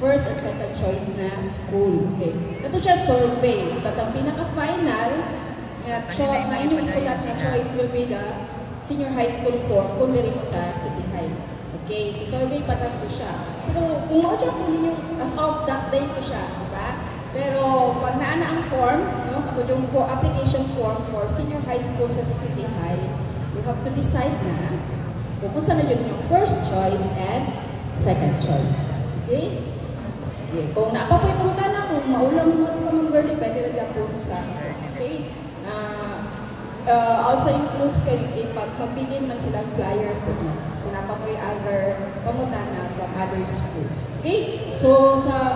first and second choice na school. Okay. Ito siya survey. But ang pinaka-final na inyong isulat na choice will be the senior high school form kung dili mo sa City High. Okay, so survey pa lang to siya. Pero kung mo dyan po ninyong as of that day to siya, diba? Pero pag naana ang form, no, kapag yung application form for senior high school sa City High, you have to decide na kung saan na yun yung first choice and second choice. Okay? Sige. Kung naapapoy po ka na, kung maulang mo ito ka mag-girly, pwede na dyan po sa, okay? Also includes kayo, pag magbilin man silang flyer po mo. Kung napapoy other pamutana from other schools. Okay? So, sa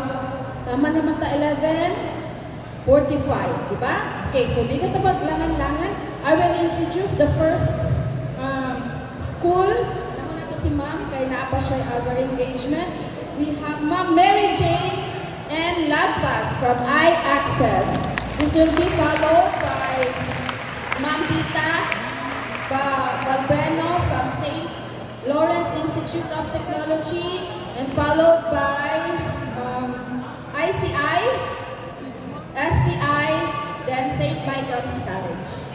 tama naman ta 11:45, di ba? Okay, so di ka tabag-langan-langan. I will introduce the first school. Alam mo na ito si Ma'am, kaya naapa siya other engagement. We have Ma'am Mary Jane and Lagpas from iAccess. This will be followed by Ma'am Tita Balbeno from St. Lawrence Institute of Technology, and followed by ICI, STI, then St. Michael's College.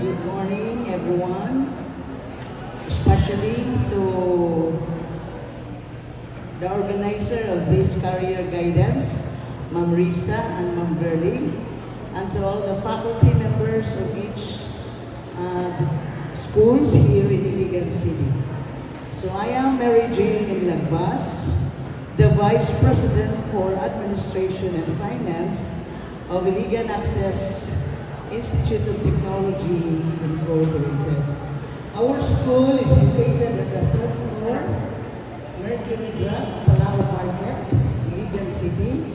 Good morning, everyone, especially to the organizer of this career guidance, Ma'am Risa and Ma'am Girly, and to all the faculty members of each schools here in Iligan City. So I am Mary Jane in Lagbas, the Vice President for Administration and Finance of Iligan Access Institute of Technology Incorporated. Our school is located at the third floor, Mercury Drive, Palao Market, Iligan City,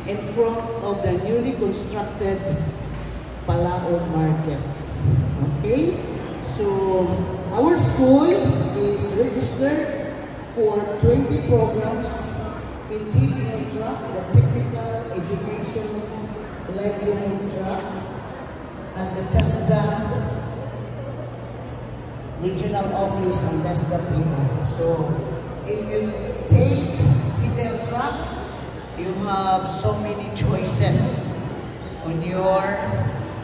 in front of the newly constructed Palao Market. Okay? So, our school is registered for 20 programs in TEL track, the Technical Education Livelihood track, and the TESDA Regional Office and TESDA people. So, if you take TEL track, you have so many choices on your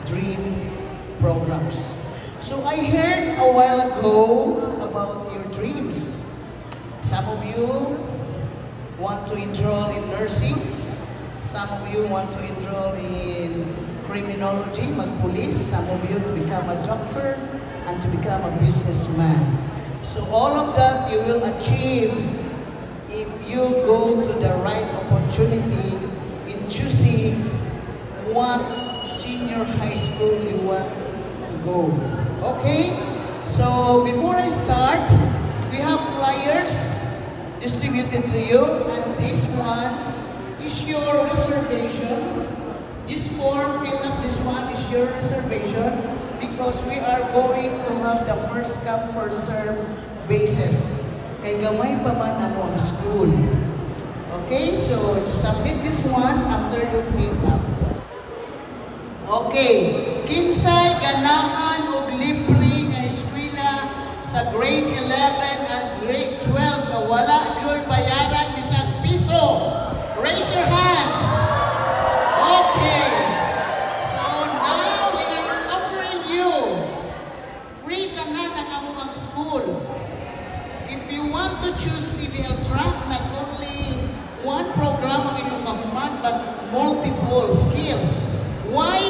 dream programs. So, I heard a while ago about your dreams. Some of you want to enroll in nursing. Some of you want to enroll in criminology, mag-police. Some of you to become a doctor and to become a businessman. So all of that you will achieve if you go to the right opportunity in choosing what senior high school you want to go. Okay? So before I start, we have flyers distributed to you, and this one is your reservation. This form, fill up this one, is your reservation because we are going to have the first come, first serve basis. Kay gamay pa man ang school. Okay, so submit this one after you fill up. Okay, kinsay ganahan og libre nga eskwela sa grade 11 and grade 12 na wala yun bayaran bisag piso. Raise your hands. Okay, so now we are offering you free tanan ang among school. If you want to choose TEL track, not only one program ang inyong mahuman, but multiple skills. Why?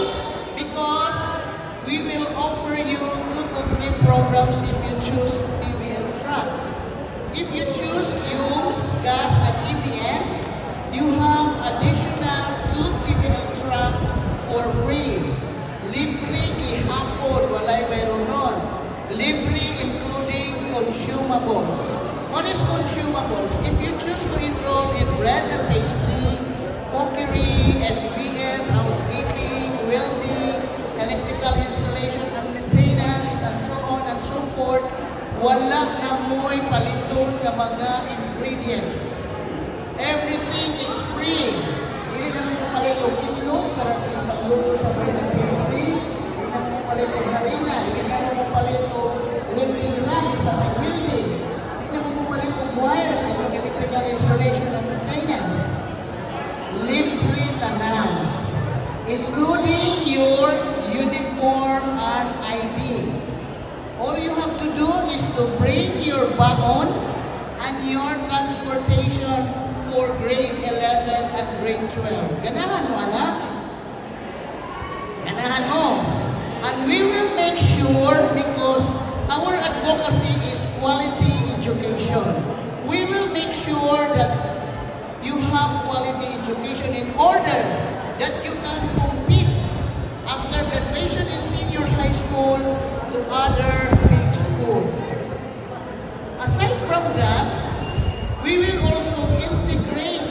Because we will offer you 2 to 3 programs if you choose TEL track. If you choose UMS, GAS, and EBM, you have additional 2 TEL track for free. Libre gihapon, walay mayroon nun. Libre including consumables. What is consumables? If you choose to enroll in bread and pastry, cookery, FBS, house wala na mo'y paliton ng mga ingredients. Everything is free. Hindi naman mo palitong itlog para sa mga pagluto sa bread pastry. Hindi naman mo palitong harina. Hindi naman mo palitong welding rods sa pag-welding. Hindi naman mo palitong wires sa electrical installation and maintenance. Libre tanan, including your uniform and ID. All you have to do is to bring your baon and your transportation for grade 11 and grade 12. Ganahan mo, anak? Ganahan mo. And we will make sure, because our advocacy is quality education, we will make sure that you have quality education in order that you can compete after graduation in senior high school to other big school. Aside from that, we will also integrate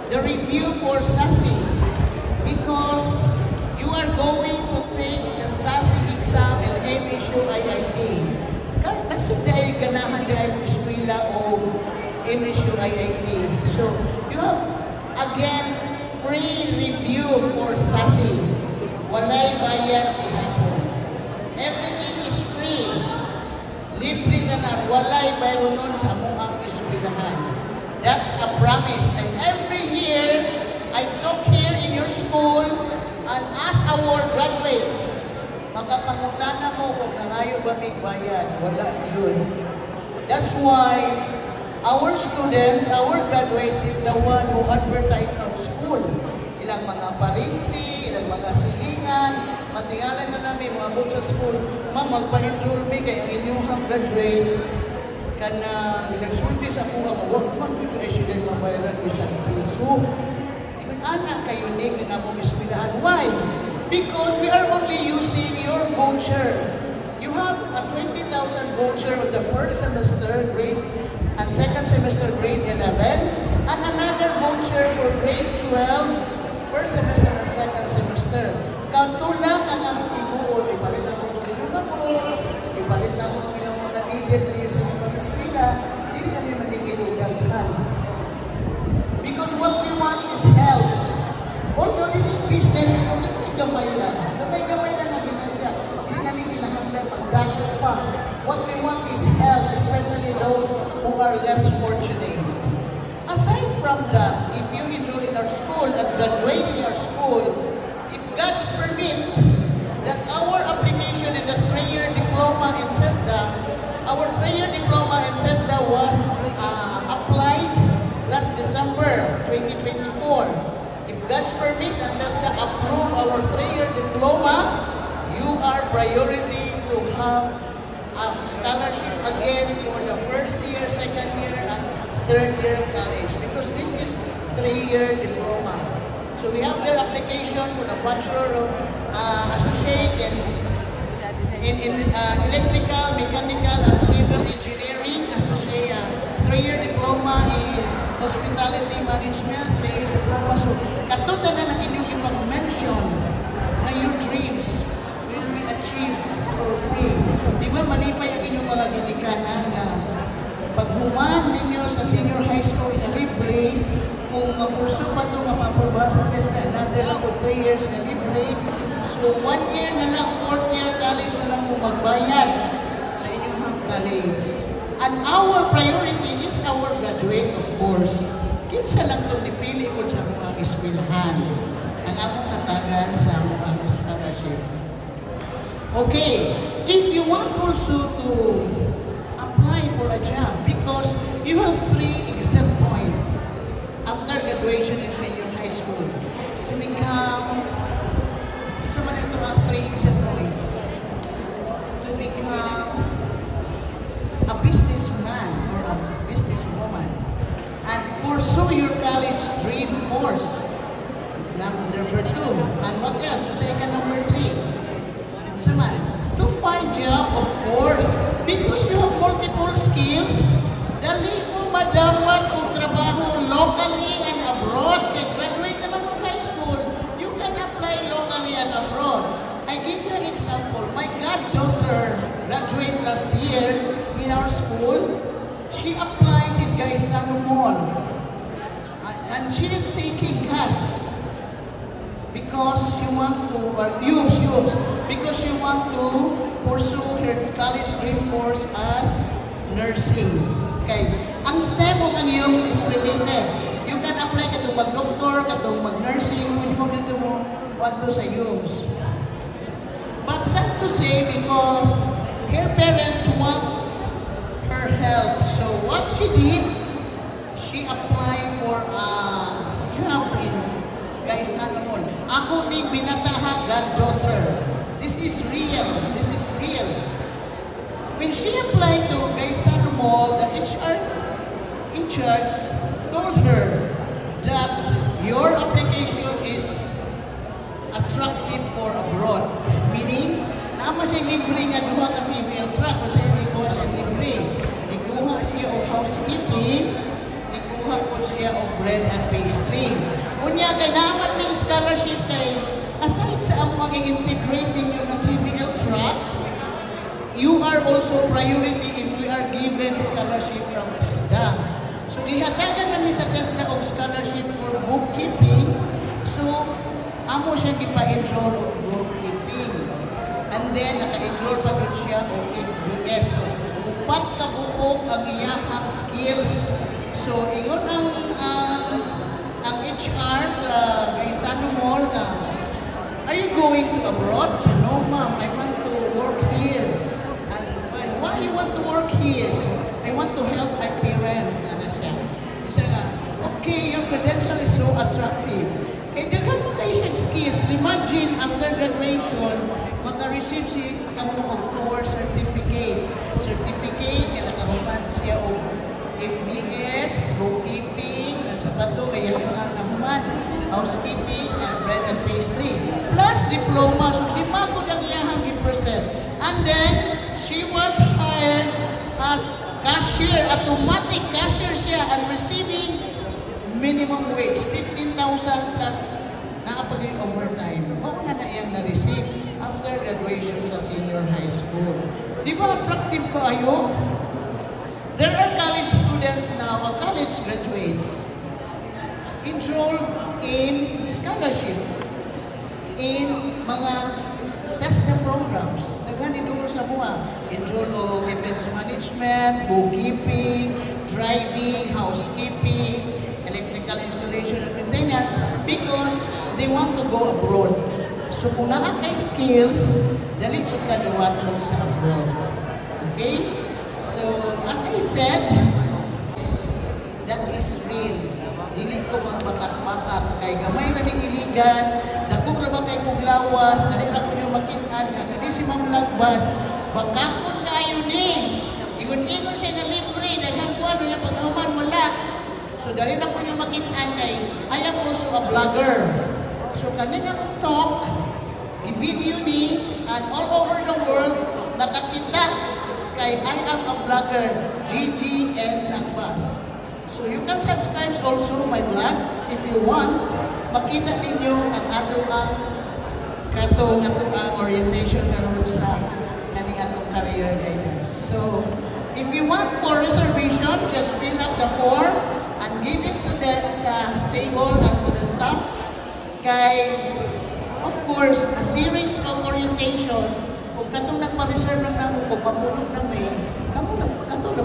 the review for SASI, because you are going to take the SASI exam and MSU IIT. Kasi dahil ganahan dahil eskwela o MSU IIT. So, you have, again, free review for SASI. Walay bayad ihapon. Everything is free. Libre na na, walay bayronon sa amuang eskwelahan. That's a promise. And every year, I talk here in your school and ask our graduates, makapangutana mo kung nangayo ba may bayad. Wala yun. That's why our students, our graduates is the one who advertise our school. Ilang mga parinti, ilang mga silingan, matingalan na namin, maabot sa school, ma'am, magpa-enroll me kay ang inyong graduate ka na nagsulti sa kuha mo, wag mag-ito ay sila mabayaran isang piso. Ingon, anak kayo nig na among eskwelahan. Why? Because we are only using your voucher. You have a 20,000 voucher on the first semester, grade and second semester grade 11, and another voucher for grade 12, first semester and second semester. Kantulang ang among iguol, ipalit ang mga pinunapos, ipalit ang mga mga leader na yun sa mga eskwela, hindi kami maningilugaghan. Because what we want is help. Although this is business, we want to gamay lang. Gamay-gamay lang na siya. Hindi namin kinahanglan magdato pa. What we want is help, especially those who are less fortunate. Aside from that, if you enroll in our school and graduate in our school, if God's permit, that our application in the 3-year diploma in TESDA, our 3-year diploma in TESDA was applied last December 2024. If God's permit and TESDA approve our 3-year diploma, you are priority to have a scholarship again for the first year, second year, and third year college, because this is 3-year diploma. So we have their application for the Bachelor of Associate in Electrical, Mechanical, and Civil Engineering, Associate 3-year diploma in Hospitality Management, 3-year diploma. So katuta na ng inyong ipang-mention na your dreams will be achieved for free. Di ba malipay ang inyong mga ginikanan na paghuman ninyo sa senior high school na libre, kung mapurso pa ito nga ma-aprobahan sa test na another lang po 3 years na libre, so 1 year na lang, 4th year college na lang kung magbayad sa inyong college. And our priority is our graduate, of course. Kinsa lang itong nipili ko sa mga eskwelahan ang akong katagan sa mga scholarship. Okay, if you want also to apply for a job, because you have 3 exam points after graduation in senior high school to become, isa man ito ang 3 exam points, to become a businessman or a businesswoman and pursue your college dream course. Number 2. And what else? Kasi ka number 3. To find job, of course, because you have multiple skills. Dali mo madawat o trabaho locally and abroad. Kaya graduate na lang high school, you can apply locally and abroad. I give you an example. My goddaughter graduated last year in our taking CAS because she wants to, or UMS, because she wants to pursue her college dream course as nursing. Okay. Ang STEM o ang UMS is related. You can apply katong mag-doctor, katong mag-nursing, hindi mo dito mo want to sa UMS. But sad to say, because her parents want her help. So what she did, she applied for a job in Gaisano Mall. Ako may binataha goddaughter. This is real. This is real. When she applied to Gaisano Mall, the HR in charge told her that your application is attractive for abroad. Meaning, naman siya libre nga duha ka TVL truck kung sa'yo nikuha siya libre. Nikuha siya o housekeeping, nikuha ko siya o bread and pastry. Kunya, kay naman may scholarship kay aside sa ang mag-integrating yung TVL truck, you are also priority if we are given scholarship from TESDA. So, dihatagan kami sa TESDA og scholarship for bookkeeping. So, amo siya gipa-enroll og bookkeeping. And then, naka-enroll pa doon siya o FBS. So, upat ka buok ang iyahang skills. So, ingon ang HR sa Gaisano Mall na, are you going to abroad? No, ma'am, I want to work here. And, well, why you want to work here? So, I want to help my parents. Ano siya? Isa nga, okay, your credential is so attractive. Kaya daghan mo kayo siyang skills. Imagine, after graduation, maka-receive si kamo og 4 certificate. Certificate, kaya nakahuman siya og FBS, bookkeeping, at sa tato ay nahuman, housekeeping, and bread and pastry. Plus diploma. So, 5 ko lang iyahang i-present. And then, she was hired as cashier, automatic cashier siya, and receiving minimum wage, 15,000 plus naapagay overtime. Mga na iyang na-receive after graduation sa senior high school. Di ba attractive ko ayo? There are college students now, or college graduates, enrolled in scholarship in mga TESDA programs. Naghanin doon sa mga enrolled o events management, bookkeeping, driving, housekeeping, electrical installation and maintenance because they want to go abroad. So kung naa kay skills, dali ko kaduwat mo sa abroad. Okay? So, as I said, that is real. Dili ko magbatak-batak. Kay gamay na ning iligan, dako ra ba kay kong lawas, dali ra ko yung makitaan nga, kadi si Ma'am Lagbas, bakakon na yun eh. Ingon-ingon siya na libre, daghang kuwan niya pagkaman wala. So, dali na ko yung makitaan kay, I am also a vlogger. So, kanina kong talk, i-video ni, and all over the world, nakakita kay I am a vlogger, GGN Lagbas. So, you can subscribe also my blog if you want. Makita ninyo ang atong orientation karon sa kaning atong career guidance. So, if you want for reservation, just fill up the form and give it to the sa table and to the staff. Kay, of course, a series of orientation. Kung katong nagpa-reserve lang na mo, kung mapulog na may, katong na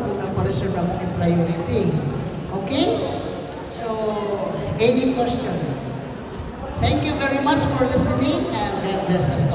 po nagpa-reserve lang mo in priority. Okay? So, any question? Thank you very much for listening and God bless us.